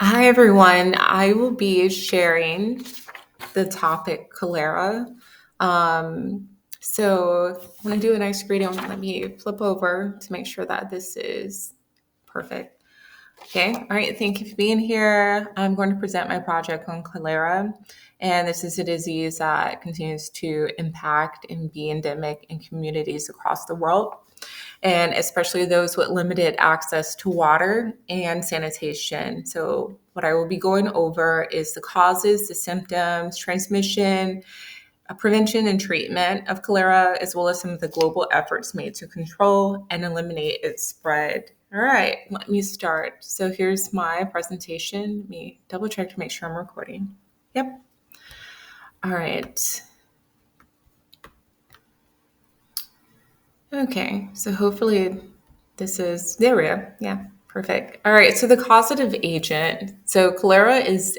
Hi, everyone. I will be sharing the topic cholera. Um, so I'm going to do a nice greeting. Let me flip over to make sure that this is perfect. Okay. All right. Thank you for being here. I'm going to present my project on cholera. And this is a disease that continues to impact and be endemic in communities across the world, and especially those with limited access to water and sanitation. So, what I will be going over is the causes, the symptoms, transmission, prevention, and treatment of cholera, as well as some of the global efforts made to control and eliminate its spread. All right, let me start. So, here's my presentation. Let me double check to make sure I'm recording. Yep. All right. Okay, so hopefully there we go. Yeah, perfect. All right, so the causative agent. So cholera is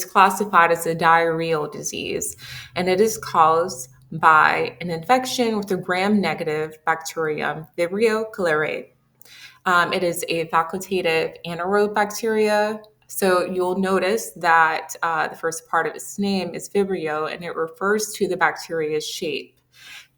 classified as a diarrheal disease, and it is caused by an infection with a gram-negative bacterium, Vibrio cholerae. It is a facultative anaerobe bacteria. So you'll notice that the first part of its name is Vibrio, and it refers to the bacteria's shape,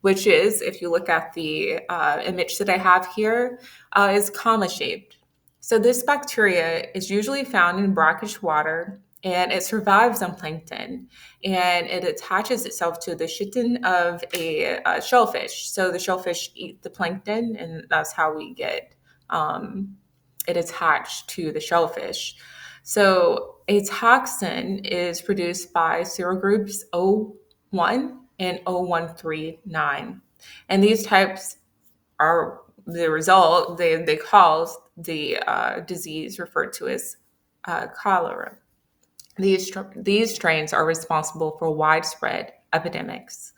which is, if you look at the image that I have here, is comma shaped. So this bacteria is usually found in brackish water, and it survives on plankton, and it attaches itself to the chitin of a shellfish. So the shellfish eat the plankton, and that's how we get um, it attached to the shellfish. So a toxin is produced by serogroups O1 and O139. And these types are the result, they cause the disease referred to as cholera. These strains are responsible for widespread epidemics.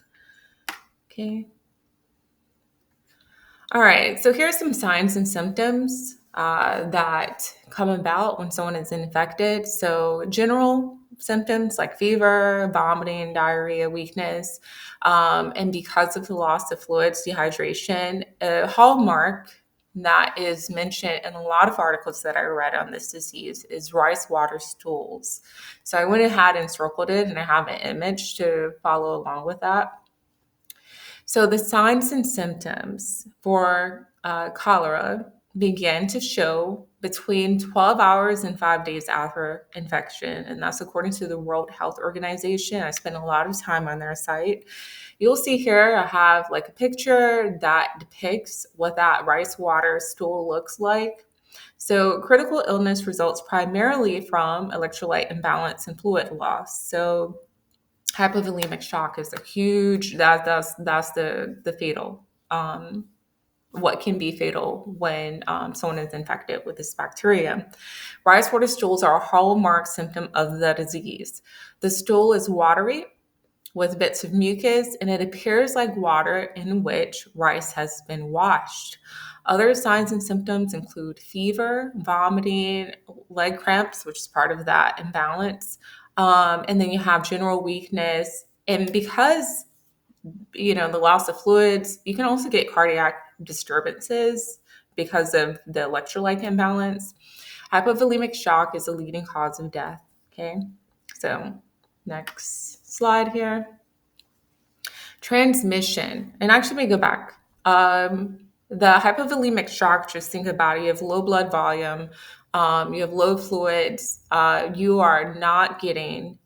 Okay. All right, so here are some signs and symptoms that come about when someone is infected. So, general symptoms like fever, vomiting, diarrhea, weakness, and because of the loss of fluids, dehydration, a hallmark that is mentioned in a lot of articles that I read on this disease is rice water stools. So, I went ahead and circled it, and I have an image to follow along with that. So the signs and symptoms for cholera begin to show between 12 hours and 5 days after infection. And that's according to the World Health Organization. I spent a lot of time on their site. You'll see here, I have like a picture that depicts what that rice water stool looks like. So critical illness results primarily from electrolyte imbalance and fluid loss. So hypovolemic shock is a huge that's the fatal what can be fatal when someone is infected with this bacteria. Rice water stools are a hallmark symptom of the disease. The stool is watery with bits of mucus, and it appears like water in which rice has been washed. Other signs and symptoms include fever, vomiting, leg cramps, which is part of that imbalance. And then you have general weakness. And because, the loss of fluids, you can also get cardiac disturbances because of the electrolyte imbalance. Hypovolemic shock is a leading cause of death. Okay. So next slide here. Transmission. And actually, let me go back. The hypovolemic shock, just think about it. You have low blood volume, you have low fluids, you are not getting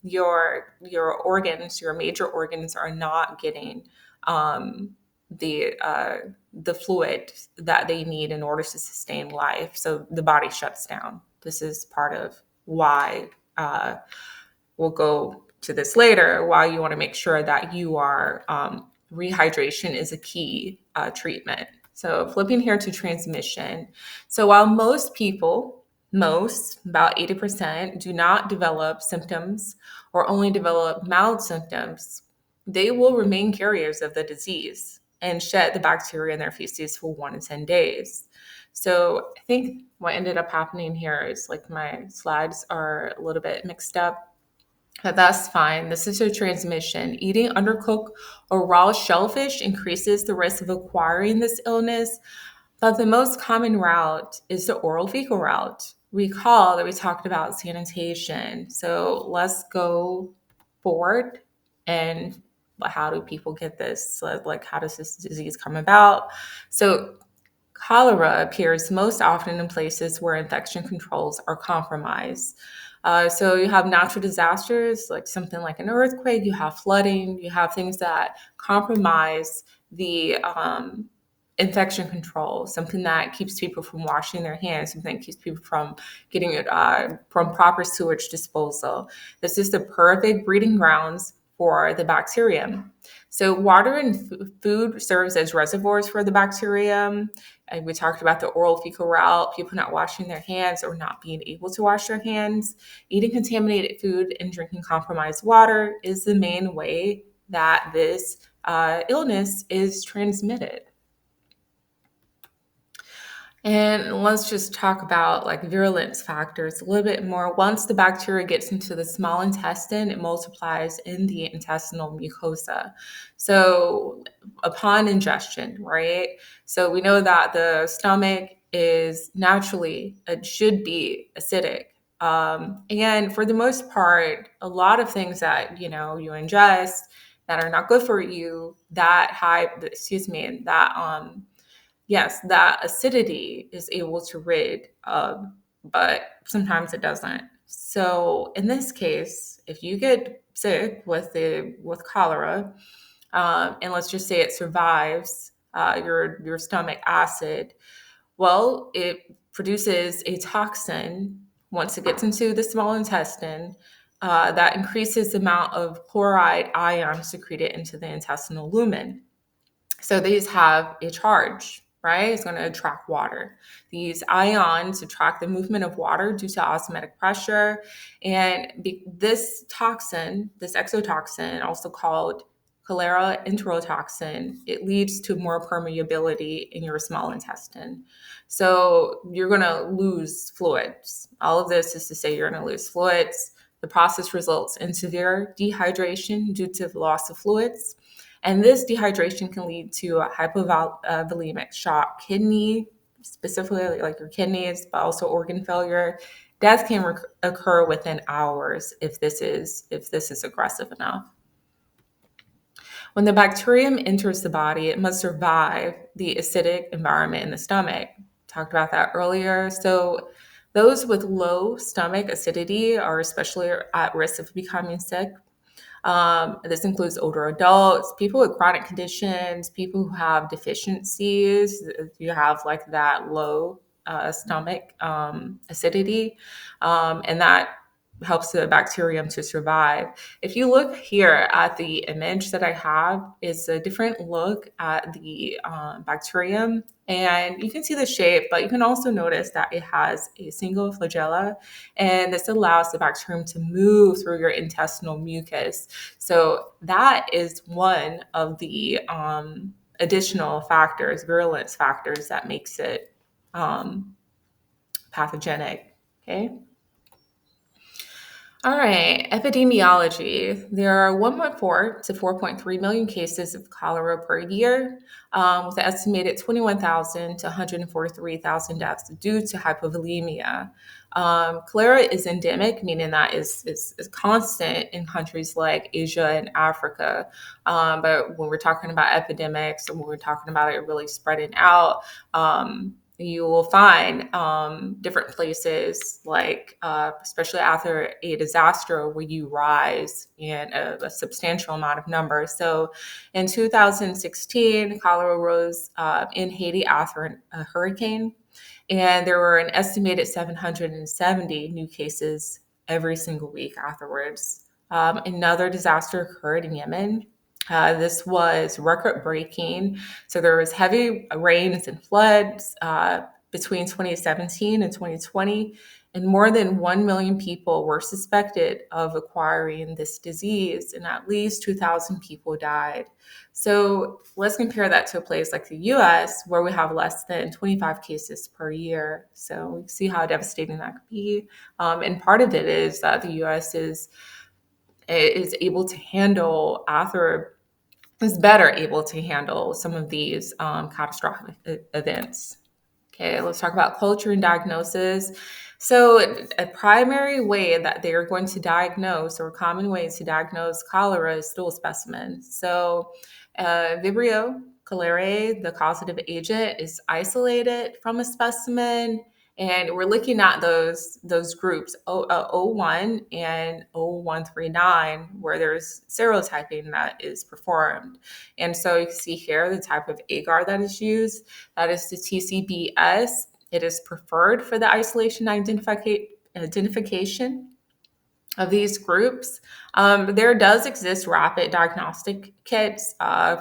your organs, your major organs are not getting the the fluid that they need in order to sustain life. So the body shuts down. This is part of why we'll go to this later, why you want to make sure that you are rehydration is a key treatment. So flipping here to transmission. So while most people, about 80%, do not develop symptoms or only develop mild symptoms, they will remain carriers of the disease and shed the bacteria in their feces for 1 to 10 days. So I think what ended up happening here is like my slides are a little bit mixed up. But that's fine. This is a transmission. Eating undercooked or raw shellfish increases the risk of acquiring this illness, but the most common route is the oral fecal route, recall that we talked about sanitation. So let's go forward and how do people get this? Like, how does this disease come about? So cholera appears most often in places where infection controls are compromised. So you have natural disasters, like something like an earthquake, you have flooding, you have things that compromise the infection control, something that keeps people from washing their hands, something that keeps people from getting it from proper sewage disposal. This is the perfect breeding grounds for the bacterium. So water and food serves as reservoirs for the bacterium. And we talked about the oral fecal route, people not washing their hands or not being able to wash their hands. Eating contaminated food and drinking compromised water is the main way that this illness is transmitted. And let's just talk about like virulence factors a little bit more. Once the bacteria gets into the small intestine, it multiplies in the intestinal mucosa. So upon ingestion, right? So we know that the stomach is naturally, it should be acidic. And for the most part, a lot of things that, you ingest that are not good for you, yes, that acidity is able to rid, but sometimes it doesn't. So in this case, if you get sick with cholera, and let's just say it survives your stomach acid, well, it produces a toxin once it gets into the small intestine that increases the amount of chloride ions secreted into the intestinal lumen. So these have a charge, right? It's going to attract water. These ions attract the movement of water due to osmotic pressure. And this toxin, this exotoxin, also called Cholera enterotoxin, it leads to more permeability in your small intestine. So you're going to lose fluids. All of this is to say you're going to lose fluids. The process results in severe dehydration due to the loss of fluids. And this dehydration can lead to a hypovolemic shock, kidney, specifically like your kidneys, but also organ failure. Death can occur within hours if this is aggressive enough. When the bacterium enters the body, it must survive the acidic environment in the stomach. Talked about that earlier. So those with low stomach acidity are especially at risk of becoming sick. This includes older adults, people with chronic conditions, people who have deficiencies. If you have like that low stomach acidity, and that helps the bacterium to survive. If you look here at the image that I have, it's a different look at the bacterium, and you can see the shape, but you can also notice that it has a single flagella, and this allows the bacterium to move through your intestinal mucus. So that is one of the additional factors, virulence factors, that makes it pathogenic. Okay. All right, epidemiology. There are 1.4 to 4.3 million cases of cholera per year, with an estimated 21,000 to 143,000 deaths due to hypovolemia. Cholera is endemic, meaning that is constant in countries like Asia and Africa. But when we're talking about epidemics and when we're talking about it really spreading out, you will find different places like, especially after a disaster, where you rise in a substantial amount of numbers. So in 2016, cholera rose in Haiti after a hurricane, and there were an estimated 770 new cases every single week afterwards. Another disaster occurred in Yemen. This was record breaking. So there was heavy rains and floods between 2017 and 2020, and more than 1 million people were suspected of acquiring this disease, and at least 2,000 people died. So let's compare that to a place like the US, where we have less than 25 cases per year. So we see how devastating that could be. And part of it is that the US is able to handle is better able to handle some of these catastrophic events. Okay, let's talk about culture and diagnosis. So, a primary way that they are going to diagnose, or common ways to diagnose cholera, is stool specimens. So, Vibrio cholerae, the causative agent, is isolated from a specimen, and we're looking at those groups O1 and O139, where there's serotyping that is performed. And so you can see here the type of agar that is used. That is the TCBS. It is preferred for the isolation identification of these groups. There does exist rapid diagnostic kits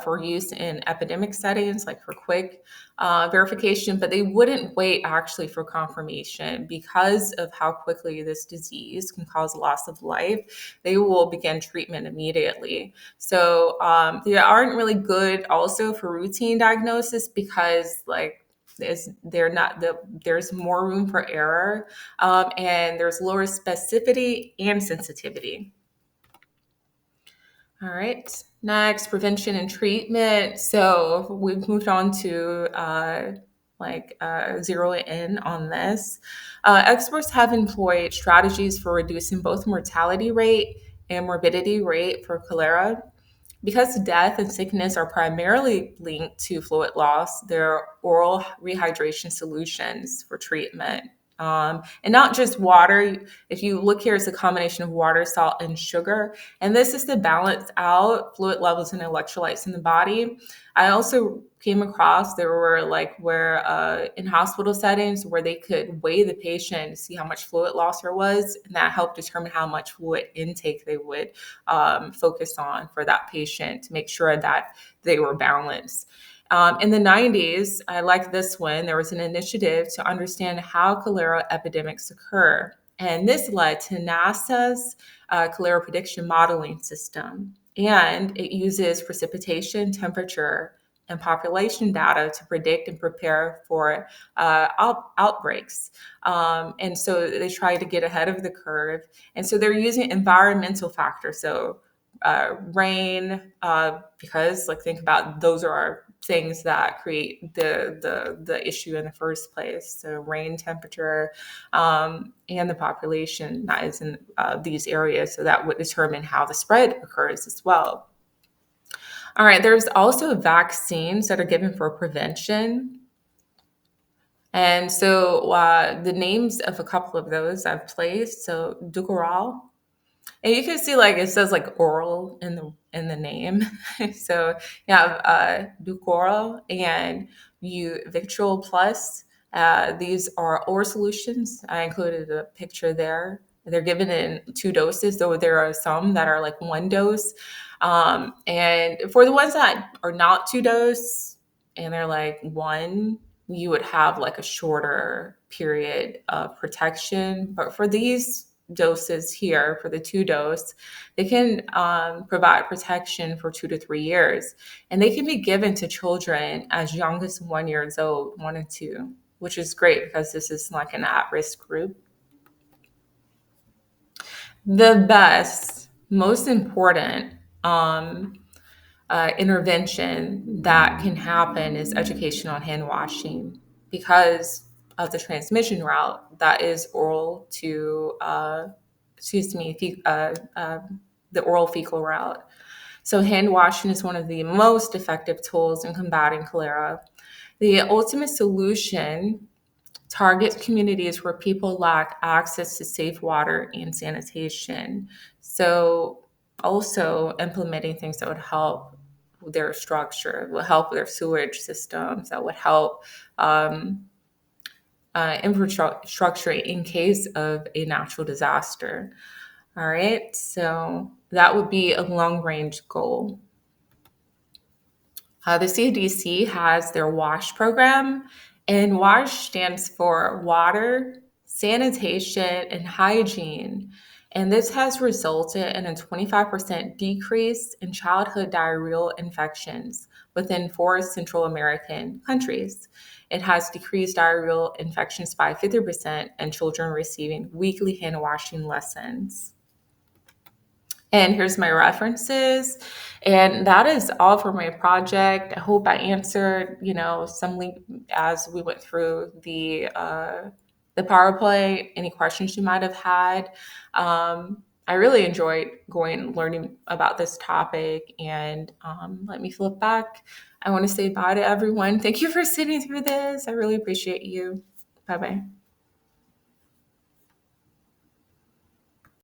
for use in epidemic settings, like for quick verification, but they wouldn't wait actually for confirmation because of how quickly this disease can cause loss of life. They will begin treatment immediately. So they aren't really good also for routine diagnosis because there's more room for error, and there's lower specificity and sensitivity. All right, next, prevention and treatment. So we've moved on to zero in on this. Experts have employed strategies for reducing both mortality rate and morbidity rate for cholera. Because death and sickness are primarily linked to fluid loss, there are oral rehydration solutions for treatment. And not just water. If you look here, it's a combination of water, salt, and sugar. And this is to balance out fluid levels and electrolytes in the body. I also came across there were in hospital settings where they could weigh the patient to see how much fluid loss there was, and that helped determine how much fluid intake they would focus on for that patient to make sure that they were balanced. In the 90s, I like this one, there was an initiative to understand how cholera epidemics occur. And this led to NASA's cholera prediction modeling system. And it uses precipitation, temperature, and population data to predict and prepare for outbreaks. And so they try to get ahead of the curve. And so they're using environmental factors. So rain, because think about those are our things that create the issue in the first place. So rain, temperature, and the population that is in these areas. So that would determine how the spread occurs as well. All right, there's also vaccines that are given for prevention. And so the names of a couple of those I've placed. So Dukoral, and you can see it says oral in the name. So you have Dukoral and Victrol Plus. These are oral solutions. I included a picture there. They're given in 2 doses, though there are some that are 1 dose. And for the ones that are not 2 dose and they're 1, you would have a shorter period of protection. But for these doses here, for the 2 dose, they can provide protection for 2 to 3 years. And they can be given to children as young as 1 year old, 1 and 2, which is great because this is an at-risk group. The best, most important intervention that can happen is education on hand washing because of the transmission route that is oral to, the oral fecal route. So hand washing is one of the most effective tools in combating cholera. The ultimate solution targets communities where people lack access to safe water and sanitation. So also implementing things that would help their structure, will help their sewage systems, that would help infrastructure in case of a natural disaster. All right, so that would be a long-range goal. The CDC has their WASH program, and WASH stands for Water, Sanitation, and Hygiene. And this has resulted in a 25% decrease in childhood diarrheal infections within 4 Central American countries. It has decreased diarrheal infections by 50% and children receiving weekly hand washing lessons. And here's my references. And that is all for my project. I hope I answered, some link as we went through the PowerPoint, any questions you might have had. I really enjoyed learning about this topic. And let me flip back. I want to say bye to everyone. Thank you for sitting through this. I really appreciate you. Bye bye.